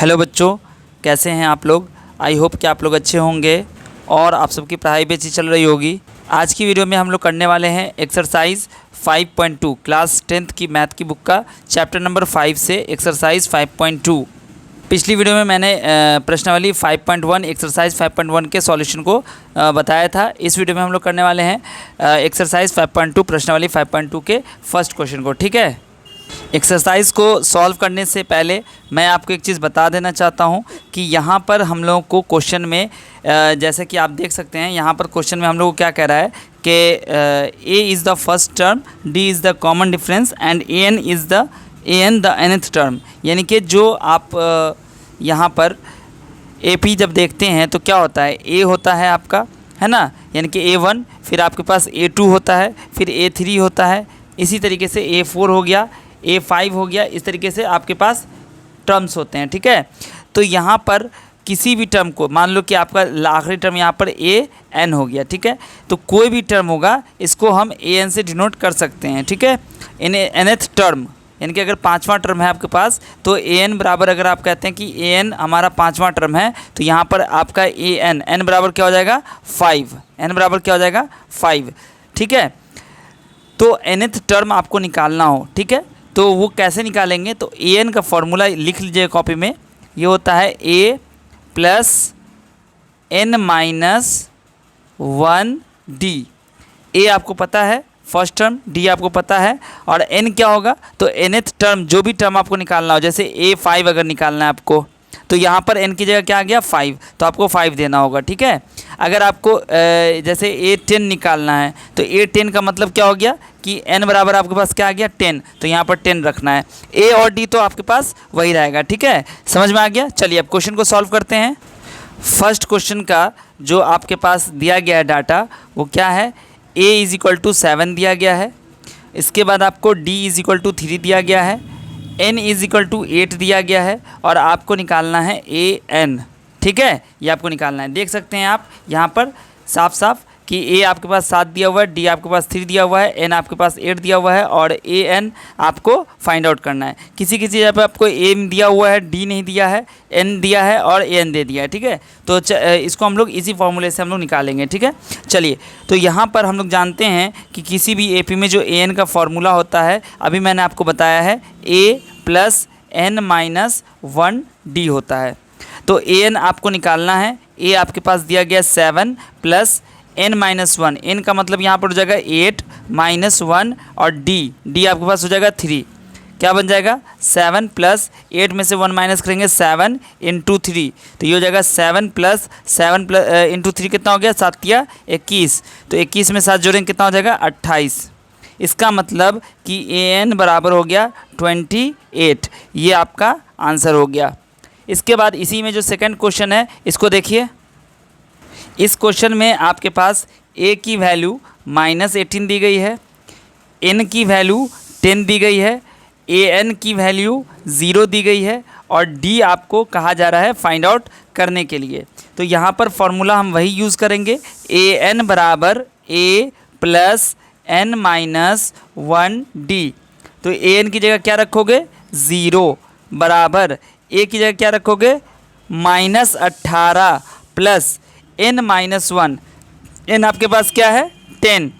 Hello बच्चों, कैसे हैं आप लोग। आई होप कि आप लोग अच्छे होंगे और आप सबकी पढ़ाई भी अच्छी चल रही होगी। आज की वीडियो में हम लोग करने वाले हैं एक्सरसाइज 5.2 क्लास 10th की मैथ की बुक का चैप्टर नंबर 5 से एक्सरसाइज 5.2। पिछली वीडियो में मैंने प्रश्नावली 5.1 एक्सरसाइज 5.1 के सॉल्यूशन को बताया था। इस वीडियो में हम लोग करने वाले हैं एक्सरसाइज 5.2 प्रश्नावली 5.2 के फर्स्ट क्वेश्चन को। ठीक है, एक्सरसाइज को सॉल्व करने से पहले मैं आपको एक चीज़ बता देना चाहता हूं कि यहाँ पर हम लोगों को क्वेश्चन में जैसे कि आप देख सकते हैं, यहाँ पर क्वेश्चन में हम लोग को क्या कह रहा है कि a is the first term, d is the common difference and a n is the nth term. यानी कि जो आप यहाँ पर ए पी जब देखते हैं तो क्या होता है, ए होता है आपका, है ना, यानी कि A1, फिर आपके पास A2 होता है, फिर A3 होता है, इसी तरीके से A4 हो गया, A5 हो गया, इस तरीके से आपके पास टर्म्स होते हैं। ठीक है, तो यहाँ पर किसी भी टर्म को मान लो कि आपका आखिरी टर्म यहाँ पर AN हो गया। ठीक है, तो कोई भी टर्म होगा इसको हम AN से डिनोट कर सकते हैं। ठीक है, nth टर्म यानी कि अगर पांचवा टर्म है आपके पास तो AN बराबर, अगर आप कहते हैं कि AN हमारा पांचवा टर्म है तो यहाँ पर आपका n बराबर क्या हो जाएगा 5, n बराबर क्या हो जाएगा 5। ठीक है, तो nth टर्म आपको निकालना हो, ठीक है, तो वो कैसे निकालेंगे, तो AN का फॉर्मूला लिख लीजिए कॉपी में। ये होता है A plus n minus 1D। A आपको पता है फर्स्ट टर्म, डी आपको पता है, और एन क्या होगा, तो nth टर्म जो भी टर्म आपको निकालना हो, जैसे A5 अगर निकालना है आपको तो यहाँ पर n की जगह क्या आ गया 5, तो आपको 5 देना होगा। ठीक है, अगर आपको जैसे A10 निकालना है तो A10 का मतलब क्या हो गया कि n बराबर आपके पास क्या आ गया 10, तो यहाँ पर 10 रखना है। A और D तो आपके पास वही रहेगा। ठीक है, समझ में आ गया। चलिए अब क्वेश्चन को सॉल्व करते हैं। फर्स्ट क्वेश्चन का जो आपके पास दिया गया है डाटा वो क्या है, a इज़ इक्वल टू 7 दिया गया है, इसके बाद आपको d इज़ इक्वल टू 3 दिया गया है, n इज़ इक्वल टू 8 दिया गया है, और आपको निकालना है an। ठीक है, ये आपको निकालना है। देख सकते हैं आप यहाँ पर साफ साफ कि a आपके पास 7 दिया हुआ है, d आपके पास 3 दिया हुआ है, n आपके पास 8 दिया हुआ है, और an आपको फाइंड आउट करना है। किसी किसी जगह पर आपको a दिया हुआ है, d नहीं दिया है, n दिया है और an दे दिया है। ठीक है, तो इसको हम लोग इसी फॉर्मूले से हम लोग निकालेंगे। ठीक है, चलिए, तो यहाँ पर हम लोग जानते हैं कि किसी भी AP में जो an का फॉर्मूला होता है, अभी मैंने आपको बताया है, a plus n minus 1D होता है। तो an आपको निकालना है। a आपके पास दिया गया 7 प्लस n माइनस 1, n का मतलब यहाँ पर हो जाएगा 8 माइनस 1, और d आपके पास हो जाएगा 3। क्या बन जाएगा 7 प्लस 8 में से 1 माइनस करेंगे 7 इंटू 3, तो ये हो जाएगा 7 प्लस इंटू 3 कितना हो गया 7 या 21, तो 21 में 7 जोड़ेंगे कितना हो जाएगा 28। इसका मतलब कि an बराबर हो गया 28। ये आपका आंसर हो गया। इसके बाद इसी में जो सेकंड क्वेश्चन है इसको देखिए। इस क्वेश्चन में आपके पास a की वैल्यू -18 दी गई है, n की वैल्यू 10 दी गई है, an की वैल्यू 0 दी गई है, और d आपको कहा जा रहा है फाइंड आउट करने के लिए। तो यहाँ पर फॉर्मूला हम वही यूज़ करेंगे, an बराबर a plus n minus 1D। तो an की जगह क्या रखोगे 0, बराबर a की जगह क्या रखोगे -18 प्लस n माइनस 1, n आपके पास क्या है 10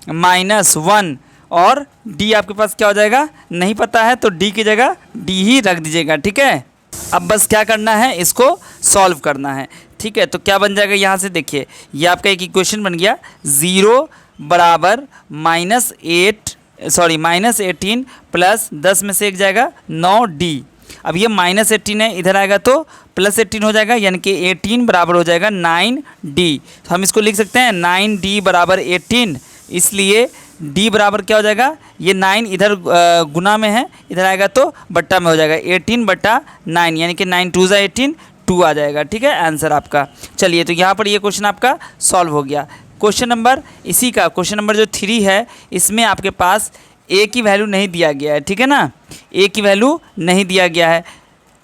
माइनस 1, और d आपके पास क्या हो जाएगा नहीं पता है, तो d की जगह d ही रख दीजिएगा। ठीक है, अब बस क्या करना है, इसको सॉल्व करना है। ठीक है, तो क्या बन जाएगा यहाँ से देखिए, ये आपका एक इक्वेशन बन गया, 0 बराबर -18 प्लस 10 में से एक जाएगा 9D। अब ये -18 है, इधर आएगा तो +18 हो जाएगा, यानी कि 18 बराबर हो जाएगा 9D। तो हम इसको लिख सकते हैं 9D बराबर 18, इसलिए D बराबर क्या हो जाएगा, ये 9 इधर गुना में है, इधर आएगा तो बट्टा में हो जाएगा 18 बट्टा 9, यानी कि 9 2 ज़ा 18, 2 आ जाएगा। ठीक है, आंसर आपका। चलिए, तो यहाँ पर ये क्वेश्चन आपका सॉल्व हो गया। क्वेश्चन नंबर इसी का क्वेश्चन नंबर जो 3 है, इसमें आपके पास a की वैल्यू नहीं दिया गया है। ठीक है ना, a की वैल्यू नहीं दिया गया है।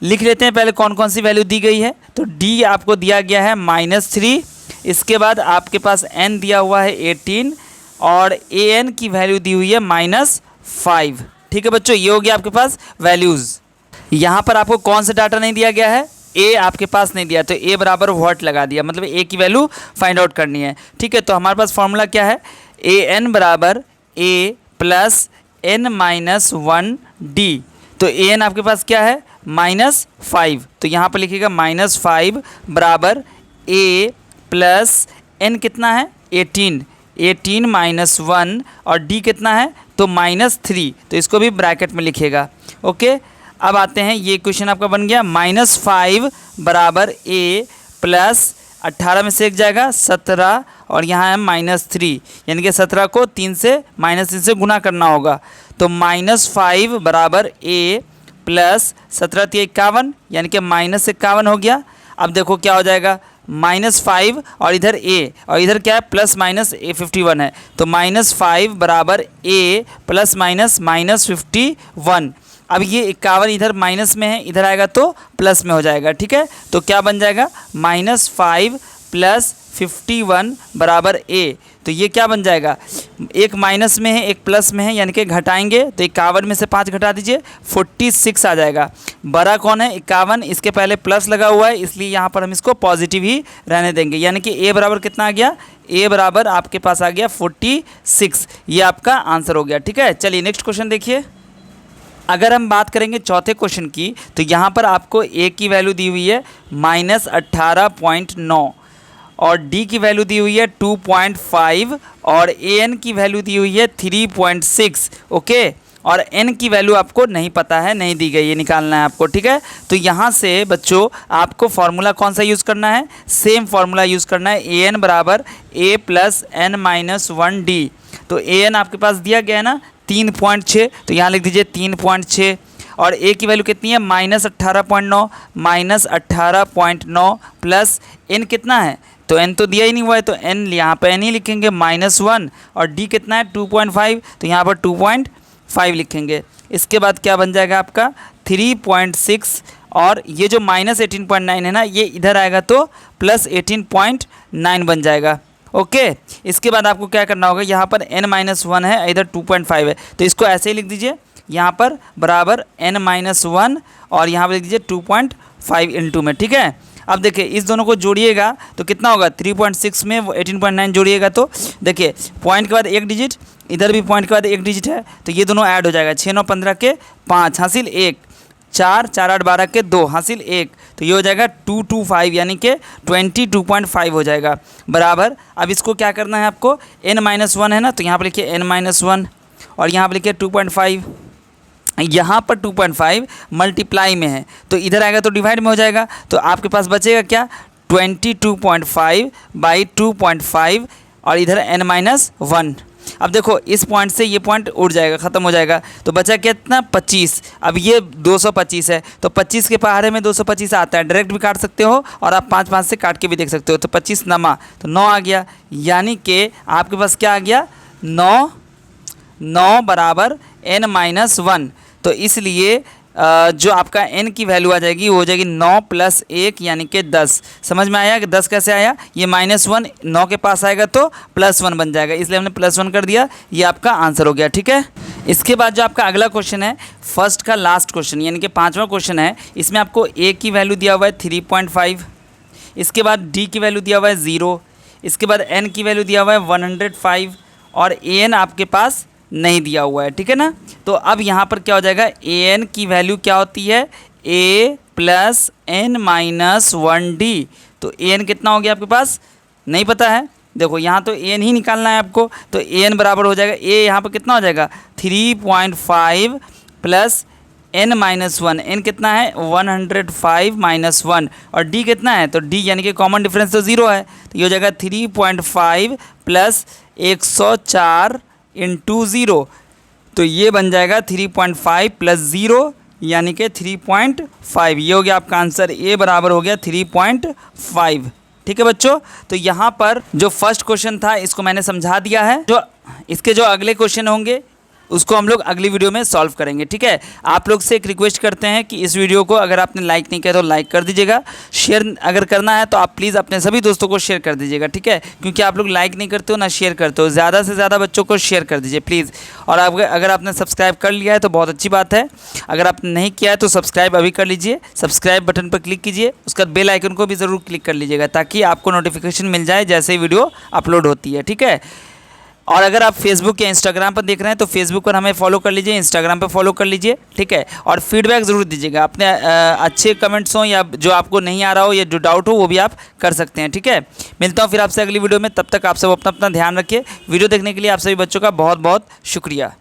लिख लेते हैं पहले कौन कौन सी वैल्यू दी गई है। तो d आपको दिया गया है -3, इसके बाद आपके पास n दिया हुआ है 18, और an की वैल्यू दी हुई है -5। ठीक है बच्चों, ये हो गया आपके पास वैल्यूज़। यहाँ पर आपको कौन सा डाटा नहीं दिया गया है, ए आपके पास नहीं दिया, तो ए बराबर व्हाट लगा दिया, मतलब ए की वैल्यू फाइंड आउट करनी है। ठीक है, तो हमारे पास फॉर्मूला क्या है, ए एन बराबर ए प्लस एन माइनस 1 डी। तो ए एन आपके पास क्या है, -5, तो यहाँ पर लिखिएगा -5 बराबर ए प्लस एन कितना है 18 माइनस 1 और डी कितना है तो -3, तो इसको भी ब्रैकेट में लिखिएगा। ओके, अब आते हैं, ये क्वेश्चन आपका बन गया -5 बराबर ए प्लस 18 में से एक जाएगा 17 और यहाँ है -3, यानी कि 17 को -3 से गुना करना होगा। तो -5 बराबर ए प्लस 17 × 51 यानी कि -51 हो गया। अब देखो क्या हो जाएगा, -5 और इधर ए और इधर क्या है प्लस माइनस ए 51 है, तो -5 बराबर ए प्लस माइनस -51। अब ये 51 इधर माइनस में है, इधर आएगा तो प्लस में हो जाएगा। ठीक है, तो क्या बन जाएगा, -5 प्लस 51 बराबर ए। तो ये क्या बन जाएगा, एक माइनस में है एक प्लस में है, यानी कि घटाएंगे तो 51 में से 5 घटा दीजिए 46 आ जाएगा। बड़ा कौन है 51, इसके पहले प्लस लगा हुआ है, इसलिए यहाँ पर हम इसको पॉजिटिव ही रहने देंगे, यानी कि ए बराबर कितना आ गया, ए बराबर आपके पास आ गया 46। ये आपका आंसर हो गया। ठीक है, चलिए नेक्स्ट क्वेश्चन देखिए। अगर हम बात करेंगे चौथे क्वेश्चन की, तो यहाँ पर आपको ए की वैल्यू दी हुई है -18.9 और डी की वैल्यू दी हुई है 2.5 और ए एन की वैल्यू दी हुई है 3.6। ओके, और एन की वैल्यू आपको नहीं पता है, नहीं दी गई, ये निकालना है आपको। ठीक है, तो यहाँ से बच्चों आपको फार्मूला कौन सा यूज़ करना है, सेम फार्मूला यूज़ करना है, ए एन बराबर ए प्लस एन माइनस 1 डी। तो ए एन आपके पास दिया गया है ना 3.6, तो यहाँ लिख दीजिए 3.6 और ए की वैल्यू कितनी है -18.9, -18.9 प्लस एन कितना है, तो एन तो दिया ही नहीं हुआ है, तो एन यहाँ पर एन ही लिखेंगे -1 और डी कितना है 2.5, तो यहाँ पर 2.5 लिखेंगे। इसके बाद क्या बन जाएगा आपका 3.6 और ये जो -18.9 है ना, ये इधर आएगा तो +18.9 बन जाएगा। ओके, इसके बाद आपको क्या करना होगा, यहाँ पर n-1 है, इधर 2.5 है, तो इसको ऐसे ही लिख दीजिए, यहाँ पर बराबर n-1 और यहाँ पर लिख दीजिए 2.5 × में। ठीक है, अब देखिए इस दोनों को जोड़िएगा तो कितना होगा, 3.6 में 18.9 जोड़िएगा तो देखिए पॉइंट के बाद एक डिजिट, इधर भी पॉइंट के बाद एक डिजिट है, तो ये दोनों ऐड हो जाएगा, 6 9 15 के 5 हासिल 1, 4 4 8 12 के 2 हासिल 1, तो ये हो जाएगा 225 यानी कि 22.5 हो जाएगा बराबर। अब इसको क्या करना है आपको, n-1 है ना, तो यहाँ पर लिखिए n-1 और यहाँ पर लिखिए 2.5, यहाँ पर 2.5 मल्टीप्लाई में है तो इधर आएगा तो डिवाइड में हो जाएगा, तो आपके पास बचेगा क्या 22.5 बाई 2.5 और इधर n-1। अब देखो इस पॉइंट से ये पॉइंट उड़ जाएगा, ख़त्म हो जाएगा, तो बचा कितना 25। अब ये 225 है, तो 25 के पहाड़े में 225 आता है, डायरेक्ट भी काट सकते हो और आप 5 5 से काट के भी देख सकते हो, तो 25 नमा तो 9 आ गया, यानी कि आपके पास क्या आ गया 9 बराबर n-1। तो इसलिए जो आपका n की वैल्यू आ जाएगी वो हो जाएगी 9 + 1 यानी कि 10। समझ में आया कि 10 कैसे आया, ये -1 9 के पास आएगा तो +1 बन जाएगा, इसलिए हमने +1 कर दिया, ये आपका आंसर हो गया। ठीक है, इसके बाद जो आपका अगला क्वेश्चन है, फर्स्ट का लास्ट क्वेश्चन यानी कि 5वां क्वेश्चन है, इसमें आपको a की वैल्यू दिया हुआ है 3.5, इसके बाद d की वैल्यू दिया हुआ है 0, इसके बाद n की वैल्यू दिया हुआ है 105 और an आपके पास नहीं दिया हुआ है। ठीक है ना, तो अब यहाँ पर क्या हो जाएगा, ए एन की वैल्यू क्या होती है a + n-1 डी। तो ए एन कितना हो गया आपके पास नहीं पता है, देखो यहाँ तो ए एन ही निकालना है आपको, तो ए एन बराबर हो जाएगा a यहाँ पर कितना हो जाएगा 3.5 + n-1, n कितना है 105 - 1 और d कितना है, तो d यानी कि कॉमन डिफरेंस तो 0 है, तो ये हो जाएगा 3.5 + 104 × 0, तो ये बन जाएगा 3.5 + 0 यानी कि 3.5। ये हो गया आपका आंसर, ए बराबर हो गया 3.5। ठीक है बच्चों, तो यहाँ पर जो फर्स्ट क्वेश्चन था इसको मैंने समझा दिया है, जो इसके जो अगले क्वेश्चन होंगे उसको हम लोग अगली वीडियो में सॉल्व करेंगे। ठीक है, आप लोग से एक रिक्वेस्ट करते हैं कि इस वीडियो को अगर आपने लाइक नहीं किया तो लाइक कर दीजिएगा, शेयर अगर करना है तो आप प्लीज़ अपने सभी दोस्तों को शेयर कर दीजिएगा। ठीक है, क्योंकि आप लोग लाइक नहीं करते हो ना शेयर करते हो, ज़्यादा से ज़्यादा बच्चों को शेयर कर दीजिए प्लीज़। और अगर आपने सब्सक्राइब कर लिया है तो बहुत अच्छी बात है, अगर आपने नहीं किया है तो सब्सक्राइब अभी कर लीजिए, सब्सक्राइब बटन पर क्लिक कीजिए, उसका बेल आइकन को भी ज़रूर क्लिक कर लीजिएगा ताकि आपको नोटिफिकेशन मिल जाए जैसे ही वीडियो अपलोड होती है। ठीक है, और अगर आप फेसबुक या इंस्टाग्राम पर देख रहे हैं तो फेसबुक पर हमें फॉलो कर लीजिए, इंस्टाग्राम पर फॉलो कर लीजिए। ठीक है, और फीडबैक ज़रूर दीजिएगा, अपने अच्छे कमेंट्स हों या जो आपको नहीं आ रहा हो या जो डाउट हो वो भी आप कर सकते हैं। ठीक है, मिलता हूँ फिर आपसे अगली वीडियो में, तब तक आप सब अपना ध्यान रखिए। वीडियो देखने के लिए आप सभी बच्चों का बहुत बहुत शुक्रिया।